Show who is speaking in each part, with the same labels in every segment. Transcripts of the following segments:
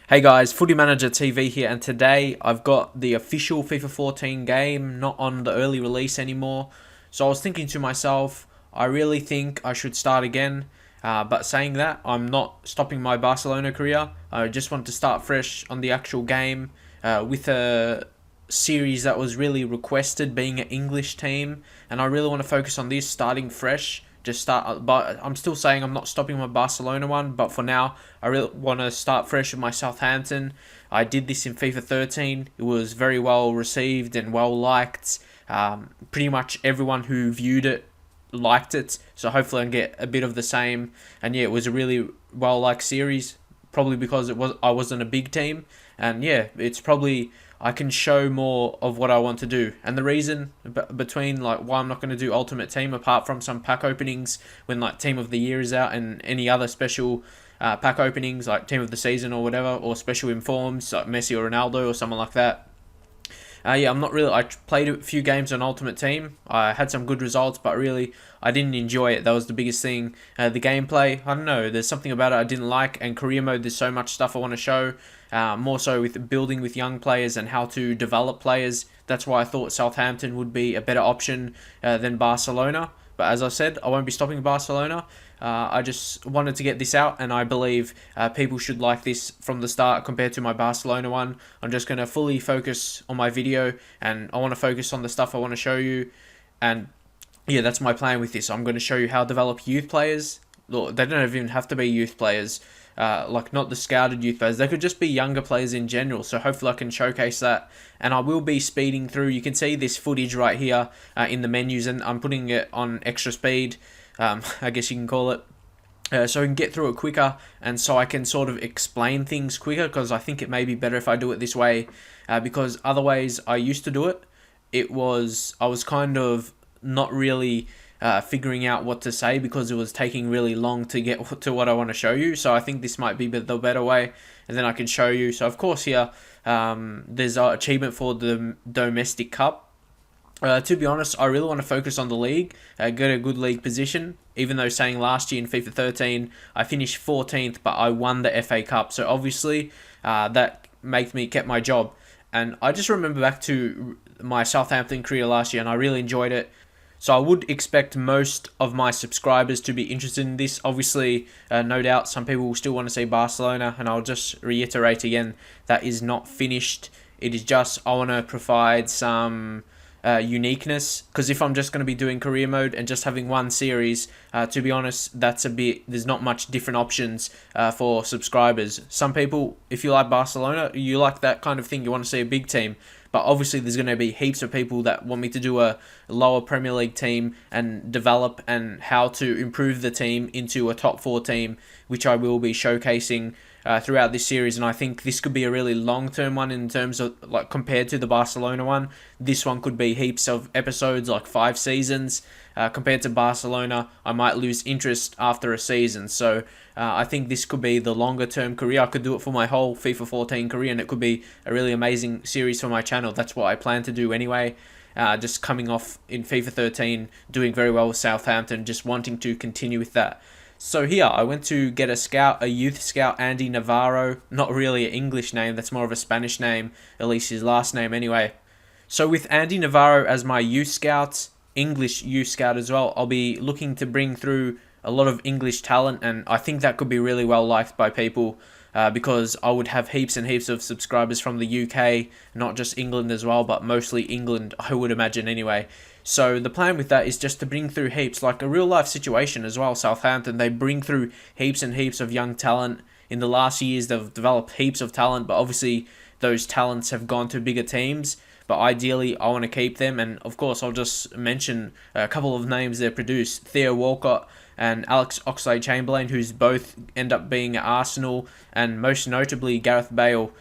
Speaker 1: Hey guys, Footy Manager TV here, and today I've got the official FIFA 14 game, not on the early release anymore. So I was thinking to myself, I really think I should start again. But saying that, I'm not stopping my Barcelona career. I just want to start fresh on the actual game with a series that was really requested, being an English team, and I really want to focus on this, starting fresh. Just start, but I'm still saying I'm not stopping my Barcelona one. But for now, I really want to start fresh with my Southampton. I did this in FIFA 13. It was very well received and well liked. Pretty much everyone who viewed it liked it. So hopefully I can get a bit of the same. And yeah, it was a really well liked series. Probably because I wasn't a big team, and yeah, it's probably I can show more of what I want to do. And the reason between like why I'm not going to do Ultimate Team, apart from some pack openings when like Team of the Year is out, and any other special pack openings like Team of the Season or whatever, or special informs like Messi or Ronaldo or someone like that. Yeah, I'm not really. I played a few games on Ultimate Team. I had some good results, but really, I didn't enjoy it. That was the biggest thing. The gameplay, I don't know. There's something about it I didn't like. And career mode, there's so much stuff I want to show. More so with building with young players and how to develop players. That's why I thought Southampton would be a better option than Barcelona. But as I said, I won't be stopping Barcelona. I just wanted to get this out, and I believe people should like this from the start compared to my Barcelona one. I'm just going to fully focus on my video, and I want to focus on the stuff I want to show you. And yeah, that's my plan with this. I'm going to show you how to develop youth players. Look, they don't even have to be youth players, like not the scouted youth players. They could just be younger players in general. So hopefully I can showcase that. And I will be speeding through. You can see this footage right here in the menus, and I'm putting it on extra speed, I guess you can call it. So I can get through it quicker, and so I can sort of explain things quicker, because I think it may be better if I do it this way, because other ways I used to do it, I was kind of not really figuring out what to say, because it was taking really long to get to what I want to show you. So I think this might be the better way, and then I can show you. So of course here, there's an achievement for the Domestic Cup. To be honest, I really want to focus on the league, get a good league position, even though saying last year in FIFA 13, I finished 14th, but I won the FA Cup. So obviously, that kept my job. And I just remember back to my Southampton career last year, and I really enjoyed it. So I would expect most of my subscribers to be interested in this. Obviously, no doubt, some people will still want to see Barcelona, and I'll just reiterate again, that is not finished. It is just, I want to provide some uniqueness, because if I'm just going to be doing career mode and just having one series, to be honest, there's not much different options for subscribers. Some people, if you like Barcelona, you like that kind of thing, you want to see a big team, but obviously there's going to be heaps of people that want me to do a lower Premier League team and develop and how to improve the team into a top 4 team, which I will be showcasing throughout this series. And I think this could be a really long-term one in terms of, like, compared to the Barcelona one. This one could be heaps of episodes, like 5 seasons. Compared to Barcelona, I might lose interest after a season. So I think this could be the longer-term career. I could do it for my whole FIFA 14 career, and it could be a really amazing series for my channel. That's what I plan to do anyway. Just coming off in FIFA 13, doing very well with Southampton, just wanting to continue with that. So here, I went to get a youth scout, Andy Navarro. Not really an English name, that's more of a Spanish name, at least his last name anyway. So with Andy Navarro as my youth scout, English youth scout as well, I'll be looking to bring through a lot of English talent, and I think that could be really well liked by people, because I would have heaps and heaps of subscribers from the UK, not just England as well, but mostly England, I would imagine anyway. So the plan with that is just to bring through heaps, like a real life situation as well. Southampton, they bring through heaps and heaps of young talent. In the last years, they've developed heaps of talent, but obviously those talents have gone to bigger teams. But ideally, I want to keep them, and of course, I'll just mention a couple of names they produced: Theo Walcott and Alex Oxlade-Chamberlain, who's both end up being at Arsenal, and most notably Gareth Bale.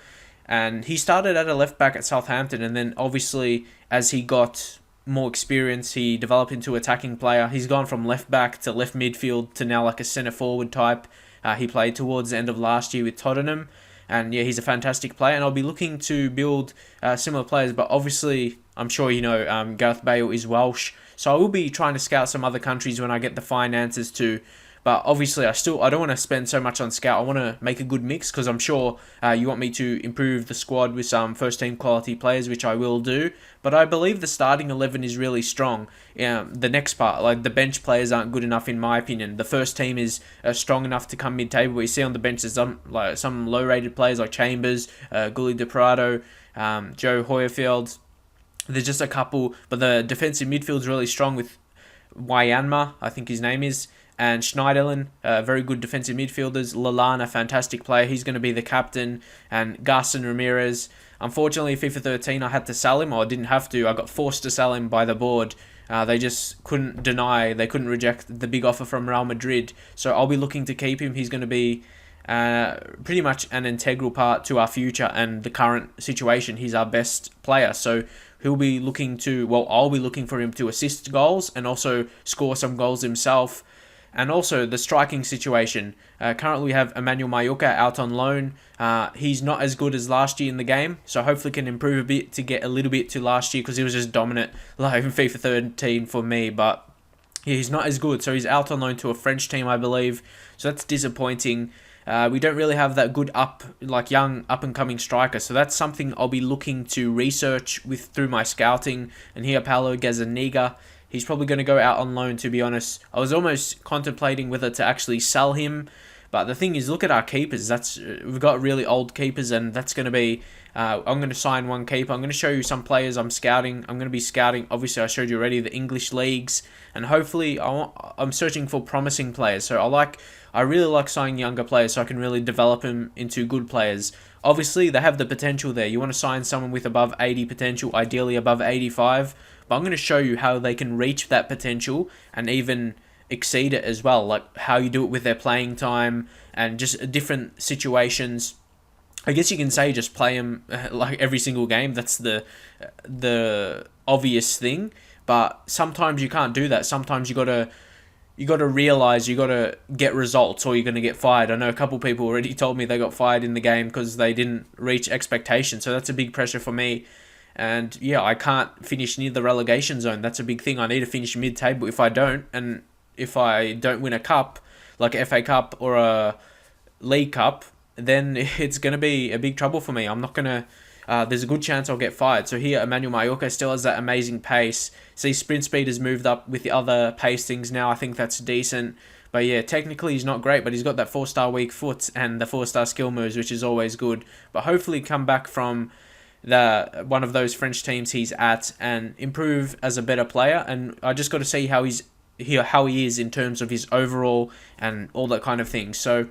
Speaker 1: And he started at a left back at Southampton, and then obviously as he got more experience, he developed into attacking player. He's gone from left back to left midfield to now like a centre forward type. He played towards the end of last year with Tottenham. And yeah, he's a fantastic player, and I'll be looking to build similar players. But obviously, I'm sure you know, Gareth Bale is Welsh, so I will be trying to scout some other countries when I get the finances to. But obviously, I don't want to spend so much on scout. I want to make a good mix because I'm sure you want me to improve the squad with some first team quality players, which I will do. But I believe the starting 11 is really strong. The next part, like the bench players, aren't good enough in my opinion. The first team is strong enough to come mid-table. We see on the bench there's some low-rated players like Chambers, Gully De Prado, Joe Hoyerfield. There's just a couple, but the defensive midfield's really strong with Wyanma, I think his name is, and Schneiderlin, very good defensive midfielders. Lallana, fantastic player. He's going to be the captain. And Garson Ramirez. Unfortunately, FIFA 13, I had to sell him, or I didn't have to. I got forced to sell him by the board. They just couldn't reject the big offer from Real Madrid. So I'll be looking to keep him. He's going to be pretty much an integral part to our future and the current situation. He's our best player. So I'll be looking for him to assist goals and also score some goals himself. And also the striking situation. Currently we have Emmanuel Mallorca out on loan. He's not as good as last year in the game, so hopefully can improve a bit to get a little bit to last year because he was just dominant like in FIFA 13 for me. But yeah, he's not as good, so he's out on loan to a French team, I believe. So that's disappointing. We don't really have that good young up and coming striker, so that's something I'll be looking to research through my scouting. And here Paulo Gazzaniga. He's probably going to go out on loan, to be honest. I was almost contemplating whether to actually sell him. But the thing is, look at our keepers. We've got really old keepers, and that's going to be... I'm going to sign one keeper. I'm going to show you some players I'm scouting. I'm going to be scouting, obviously I showed you already, the English leagues. And hopefully, I'm searching for promising players. So I really like signing younger players so I can really develop them into good players. Obviously, they have the potential there. You want to sign someone with above 80 potential, ideally above 85. But I'm going to show you how they can reach that potential and even exceed it as well. Like how you do it with their playing time and just different situations. I guess you can say just play them like every single game. That's the obvious thing. But sometimes you can't do that. Sometimes you gotta realize you gotta get results or you're gonna get fired. I know a couple people already told me they got fired in the game because they didn't reach expectations. So that's a big pressure for me. And yeah, I can't finish near the relegation zone. That's a big thing. I need to finish mid-table. If I don't win a cup, like a FA Cup or a League Cup, then it's going to be a big trouble for me. I'm not going to... there's a good chance I'll get fired. So here, Emmanuel Mallorca still has that amazing pace. See, sprint speed has moved up with the other pace things now. I think that's decent. But yeah, technically he's not great, but he's got that 4-star weak foot and the 4-star skill moves, which is always good. But hopefully come back from one of those French teams he's at and improve as a better player. And I just got to see how he is in terms of his overall and all that kind of thing. So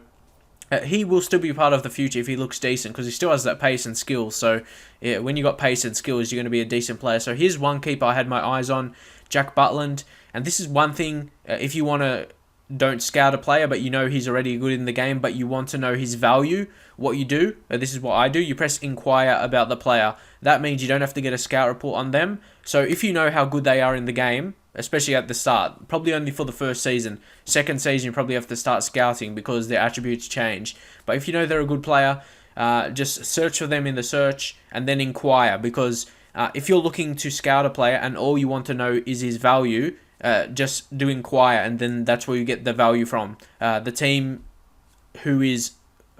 Speaker 1: he will still be part of the future if he looks decent because he still has that pace and skills. So yeah, when you got pace and skills, you're going to be a decent player. So here's one keeper I had my eyes on, Jack Butland. And this is one thing, if you want to don't scout a player, but you know he's already good in the game, but you want to know his value, what you do, this is what I do, you press inquire about the player. That means you don't have to get a scout report on them. So if you know how good they are in the game, especially at the start, probably only for the first season. Second season, you probably have to start scouting because their attributes change. But if you know they're a good player, just search for them in the search and then inquire. Because if you're looking to scout a player and all you want to know is his value, just do inquire, and then that's where you get the value from. The team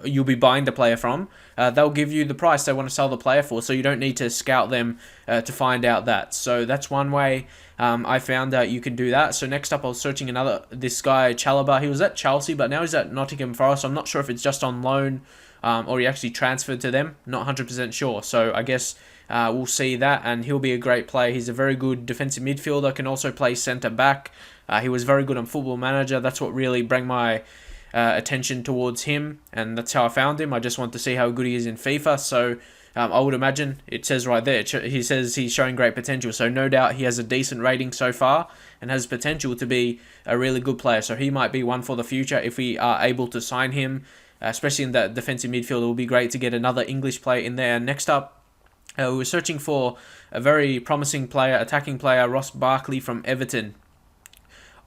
Speaker 1: you'll be buying the player from, they'll give you the price they want to sell the player for, so you don't need to scout them to find out that. So that's one way I found out you can do that. So next up I was searching this guy Chalobah. He was at Chelsea, but now he's at Nottingham Forest. I'm not sure if it's just on loan or he actually transferred to them. Not 100% sure. So I guess we'll see that, and he'll be a great player. He's a very good defensive midfielder, can also play centre back. He was very good on Football Manager. That's what really brought my attention towards him, and that's how I found him. I just want to see how good he is in FIFA. So I would imagine, it says right there, he says he's showing great potential. So no doubt he has a decent rating so far and has potential to be a really good player. So he might be one for the future if we are able to sign him, especially in that defensive midfield. It will be great to get another English player in there. Next up, we were searching for a very promising player, attacking player, Ross Barkley from Everton.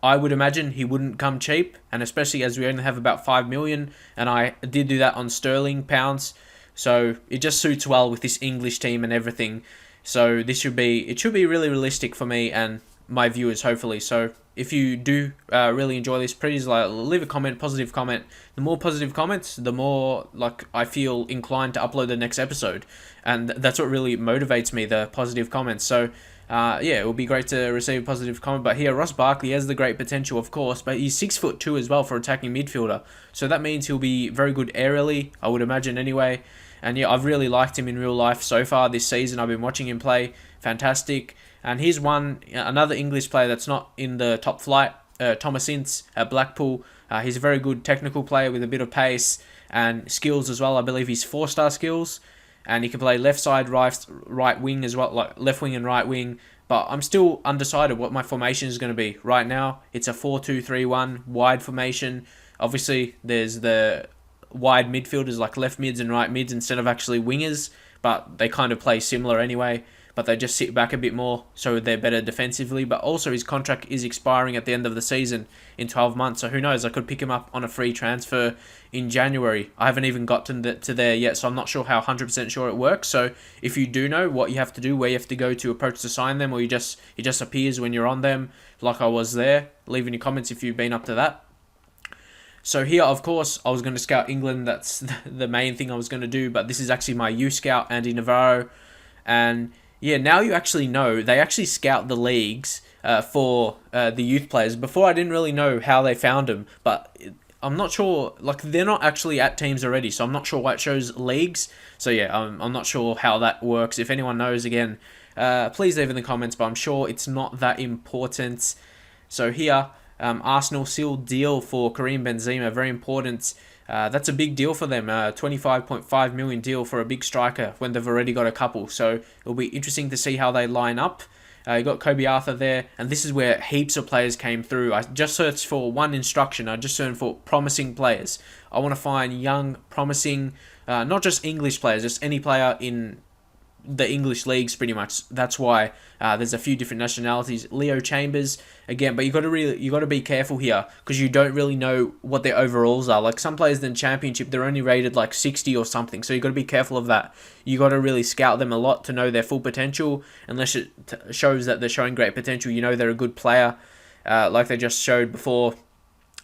Speaker 1: I would imagine he wouldn't come cheap, and especially as we only have about 5 million, and I did do that on sterling pounds, so it just suits well with this English team and everything. So it should be really realistic for me and my viewers, hopefully. So if you do really enjoy this, please leave a comment, positive comment. The more positive comments, the more like I feel inclined to upload the next episode, and that's what really motivates me, the positive comments. So yeah, it would be great to receive a positive comment. But here, Ross Barkley has the great potential, of course, but he's 6'2" as well for attacking midfielder. So that means he'll be very good aerially, I would imagine anyway. And yeah, I've really liked him in real life so far this season. I've been watching him play. Fantastic. And here's another English player that's not in the top flight, Thomas Ince at Blackpool. He's a very good technical player with a bit of pace and skills as well. I believe he's 4-star skills. And he can play left side, right wing as well, like left wing and right wing. But I'm still undecided what my formation is going to be. Right now, it's a 4-2-3-1 wide formation. Obviously, there's the wide midfielders like left mids and right mids instead of actually wingers, but they kind of play similar anyway, but they just sit back a bit more, so they're better defensively. But also his contract is expiring at the end of the season in 12 months, so who knows, I could pick him up on a free transfer in January. I haven't even gotten to there yet, so I'm not sure how 100% sure it works. So if you do know what you have to do, where you have to go to approach to sign them, or he just appears when you're on them, like I was there, leave in your comments if you've been up to that. So here, of course, I was going to scout England. That's the main thing I was going to do. But this is actually my youth scout, Andy Navarro. And yeah, now you actually know. They actually scout the leagues for the youth players. Before, I didn't really know how they found them. But I'm not sure. Like, they're not actually at teams already. So I'm not sure why it shows leagues. So yeah, I'm not sure how that works. If anyone knows, again, please leave in the comments. But I'm sure it's not that important. So here, Arsenal sealed deal for Karim Benzema, very important. That's a big deal for them, 25.5 million deal for a big striker when they've already got a couple. So it'll be interesting to see how they line up. You got Kobe Arthur there, and this is where heaps of players came through. I just searched for one instruction. I just searched for promising players. I want to find young, promising, not just English players, just any player in the English leagues pretty much. That's why there's a few different nationalities. Leo Chambers again, but you got to be careful here because you don't really know what their overalls are. Like some players in the Championship, they're only rated like 60 or something, so you got to be careful of that. You got to really scout them a lot to know their full potential. Unless it shows that they're showing great potential, you know they're a good player, like they just showed before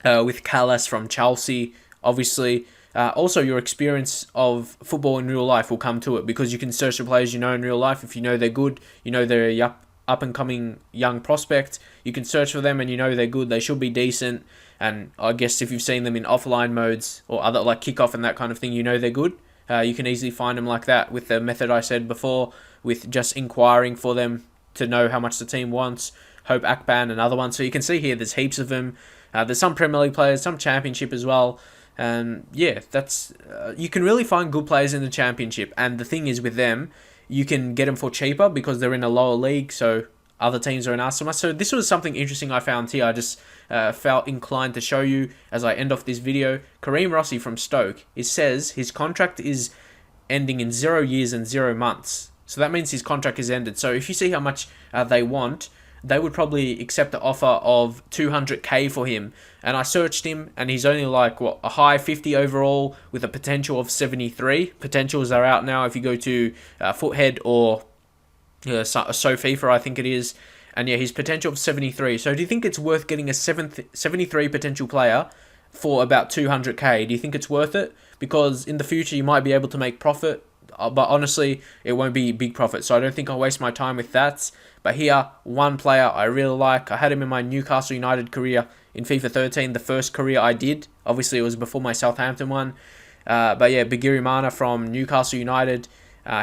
Speaker 1: with Callas from Chelsea, obviously. Also, your experience of football in real life will come to it because you can search the players you know in real life. If you know they're good, you know they're a up-and-coming young prospect, you can search for them and you know they're good, they should be decent. And I guess if you've seen them in offline modes or other like kickoff and that kind of thing, you know they're good. You can easily find them like that with the method I said before, with just inquiring for them to know how much the team wants. Hope Akban, another one. So you can see here there's heaps of them. There's some Premier League players, some Championship as well. And yeah, that's you can really find good players in the Championship. And the thing is with them, you can get them for cheaper because they're in a lower league, so other teams are in us so much. So this was something interesting I found here. I just felt inclined to show you as I end off this video. Kareem Rossi from Stoke, it says his contract is ending in 0 years and 0 months. So that means his contract is ended. So if you see how much they want, they would probably accept the offer of 200k for him. And I searched him, and he's only like, what, a high 50 overall with a potential of 73. Potentials are out now if you go to Foothead or SoFIFA, I think it is. And yeah, his potential of 73. So do you think it's worth getting a 73 potential player for about 200k? Do you think it's worth it? Because in the future, you might be able to make profit. But honestly, it won't be big profit. So I don't think I'll waste my time with that. But here, one player I really like. I had him in my Newcastle United career in FIFA 13. The first career I did. Obviously, it was before my Southampton one. But yeah, Bigirimana from Newcastle United.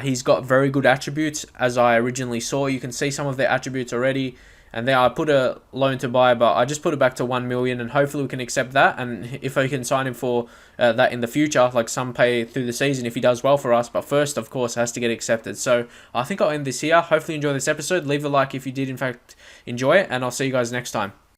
Speaker 1: He's got very good attributes, as I originally saw. You can see some of their attributes already. And then I put a loan to buy, but I just put it back to 1 million, and hopefully we can accept that. And if I can sign him for that in the future, like some pay through the season if he does well for us. But first, of course, it has to get accepted. So I think I'll end this here. Hopefully you enjoy this episode. Leave a like if you did, in fact, enjoy it. And I'll see you guys next time.